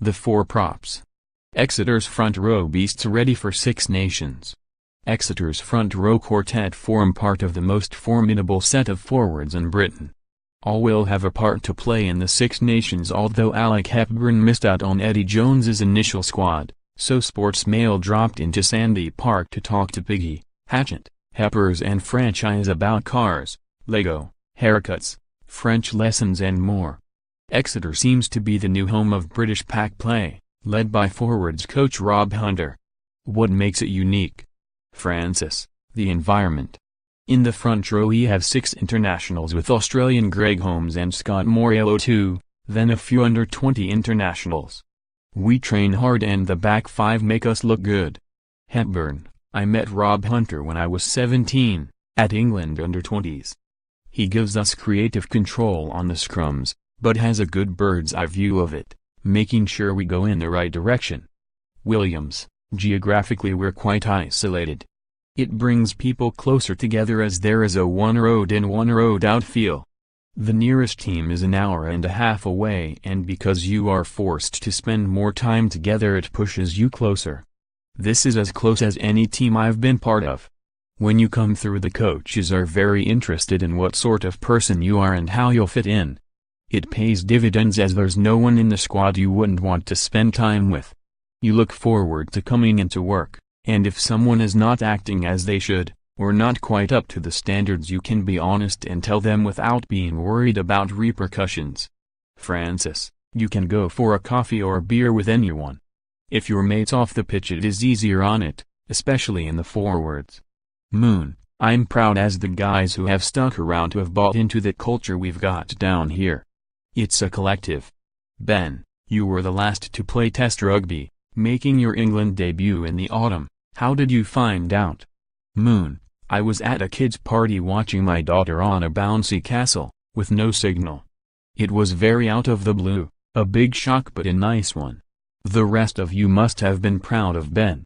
The four props. Exeter's front row beasts ready for Six Nations. Exeter's front row quartet form part of the most formidable set of forwards in Britain. All will have a part to play in the Six Nations, although Alec Hepburn missed out on Eddie Jones's initial squad, so Sportsmail dropped into Sandy Park to talk to Piggy, Hatchet, Heppers and franchise about cars, Lego, haircuts, French lessons and more. Exeter seems to be the new home of British pack play, led by forwards coach Rob Hunter. What makes it unique? Francis, the environment. In the front row we have 6 internationals with Australian Greg Holmes and Scot Moray too, then a few under-20 internationals. We train hard and the back 5 make us look good. Hepburn, I met Rob Hunter when I was 17, at England under-20s. He gives us creative control on the scrums, but has a good bird's-eye view of it, making sure we go in the right direction. Williams, geographically we're quite isolated. It brings people closer together as there is a one road in one road out feel. The nearest team is an hour and a half away, and because you are forced to spend more time together it pushes you closer. This is as close as any team I've been part of. When you come through, the coaches are very interested in what sort of person you are and how you'll fit in. It pays dividends as there's no one in the squad you wouldn't want to spend time with. You look forward to coming into work, and if someone is not acting as they should, or not quite up to the standards, you can be honest and tell them without being worried about repercussions. Francis, you can go for a coffee or a beer with anyone. If your mate's off the pitch it is easier on it, especially in the forwards. Moon, I'm proud as the guys who have stuck around to have bought into the culture we've got down here. It's a collective. Ben, you were the last to play Test rugby, making your England debut in the autumn. How did you find out? Moon, I was at a kid's party watching my daughter on a bouncy castle, with no signal. It was very out of the blue, a big shock but a nice one. The rest of you must have been proud of Ben.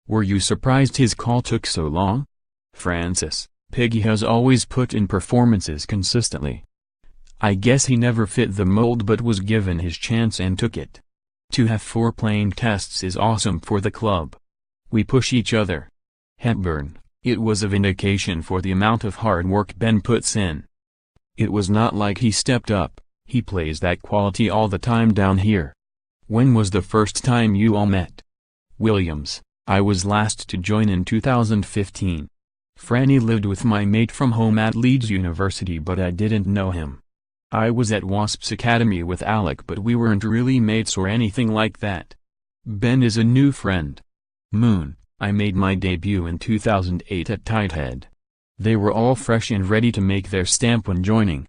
Were you surprised his call took so long? Francis, Piggy has always put in performances consistently. I guess he never fit the mold but was given his chance and took it. To have 4 playing tests is awesome for the club. We push each other. Hepburn, it was a vindication for the amount of hard work Ben puts in. It was not like he stepped up, he plays that quality all the time down here. When was the first time you all met? Williams, I was last to join in 2015. Franny lived with my mate from home at Leeds University but I didn't know him. I was at Wasps Academy with Alec but we weren't really mates or anything like that. Ben is a new friend. Moon, I made my debut in 2008 at Tighthead. They were all fresh and ready to make their stamp when joining.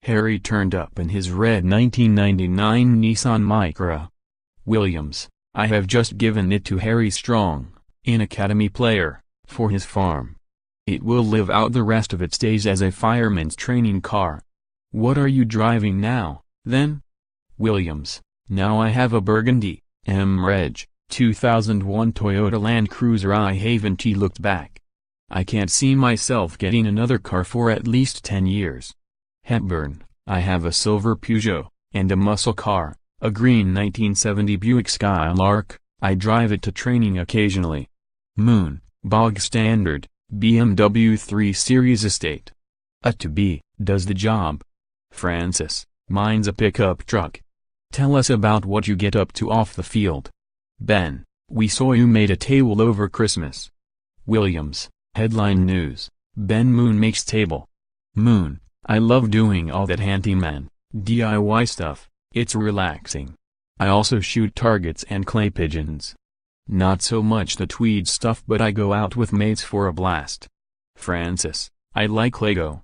Harry turned up in his red 1999 Nissan Micra. Williams, I have just given it to Harry Strong, an academy player, for his farm. It will live out the rest of its days as a fireman's training car. What are you driving now, then? Williams, now I have a Burgundy, M-Reg, 2001 Toyota Land Cruiser. I haven't looked back. I can't see myself getting another car for at least 10 years. Hepburn, I have a silver Peugeot, and a muscle car, a green 1970 Buick Skylark. I drive it to training occasionally. Moon, bog standard, BMW 3 Series Estate. A to B, does the job. Francis, mine's a pickup truck. Tell us about what you get up to off the field. Ben, we saw you made a table over Christmas. Williams, headline news, Ben Moon makes table. Moon, I love doing all that handyman, DIY stuff, it's relaxing. I also shoot targets and clay pigeons. Not so much the tweed stuff but I go out with mates for a blast. Francis, I like Lego.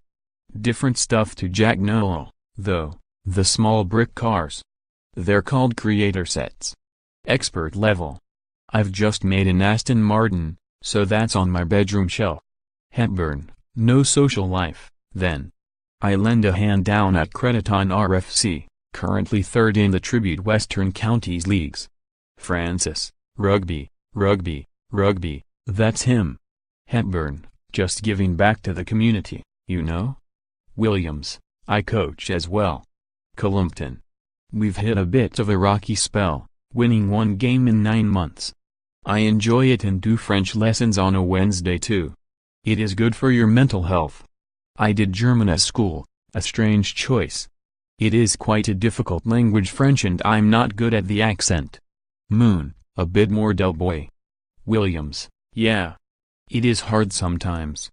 Different stuff to Jack Noel, though, the small brick cars. They're called creator sets. Expert level. I've just made an Aston Martin, so that's on my bedroom shelf. Hepburn, no social life, then. I lend a hand down at Crediton RFC, currently 3rd in the Tribute Western Counties Leagues. Francis, rugby, that's him. Hepburn, just giving back to the community, you know? Williams, I coach as well. Columpton. We've hit a bit of a rocky spell. winning 1 game in 9 months. I enjoy it and do French lessons on a Wednesday too. It is good for your mental health. I did German at school, a strange choice. It is quite a difficult language, French, and I'm not good at the accent. Moon, a bit more Del Boy. Williams, yeah. It is hard sometimes.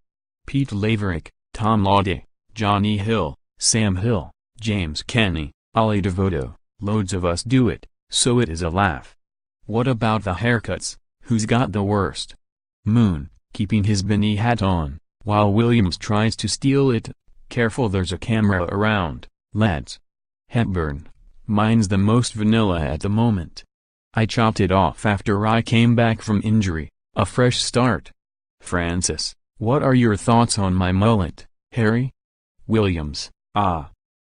Pete Laverick, Tom Laude, Johnny Hill, Sam Hill, James Kenny, Ollie Devoto, loads of us do it, so it is a laugh. What about the haircuts? Who's got the worst? Moon, keeping his beanie hat on, while Williams tries to steal it. Careful, there's a camera around, lads. Hepburn, mine's the most vanilla at the moment. I chopped it off after I came back from injury, a fresh start. Francis, what are your thoughts on my mullet, Harry? Williams,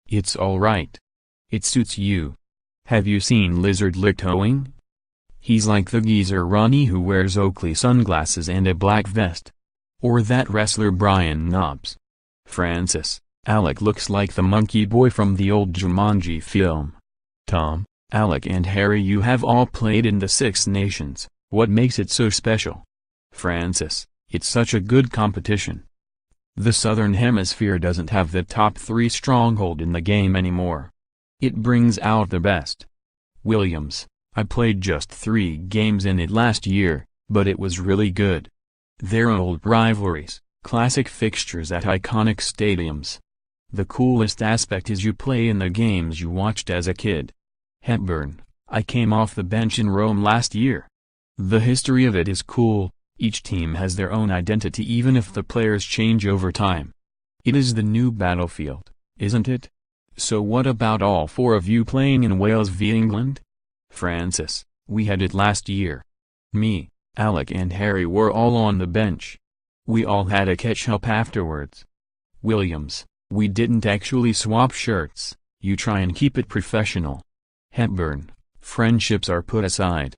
it's alright. It suits you. Have you seen Lizard Lick Towing? He's like the geezer Ronnie who wears Oakley sunglasses and a black vest. Or that wrestler Brian Knobbs. Francis, Alec looks like the monkey boy from the old Jumanji film. Tom, Alec and Harry, you have all played in the Six Nations, what makes it so special? Francis, it's such a good competition. The Southern Hemisphere doesn't have the top 3 stronghold in the game anymore. It brings out the best. Williams, I played just 3 games in it last year, but it was really good. They're old rivalries, classic fixtures at iconic stadiums. The coolest aspect is you play in the games you watched as a kid. Hepburn, I came off the bench in Rome last year. The history of it is cool, each team has their own identity even if the players change over time. It is the new battlefield, isn't it? So what about all 4 of you playing in Wales v England? Francis, we had it last year. Me, Alec and Harry were all on the bench. We all had a catch-up afterwards. Williams, we didn't actually swap shirts, you try and keep it professional. Hepburn, friendships are put aside.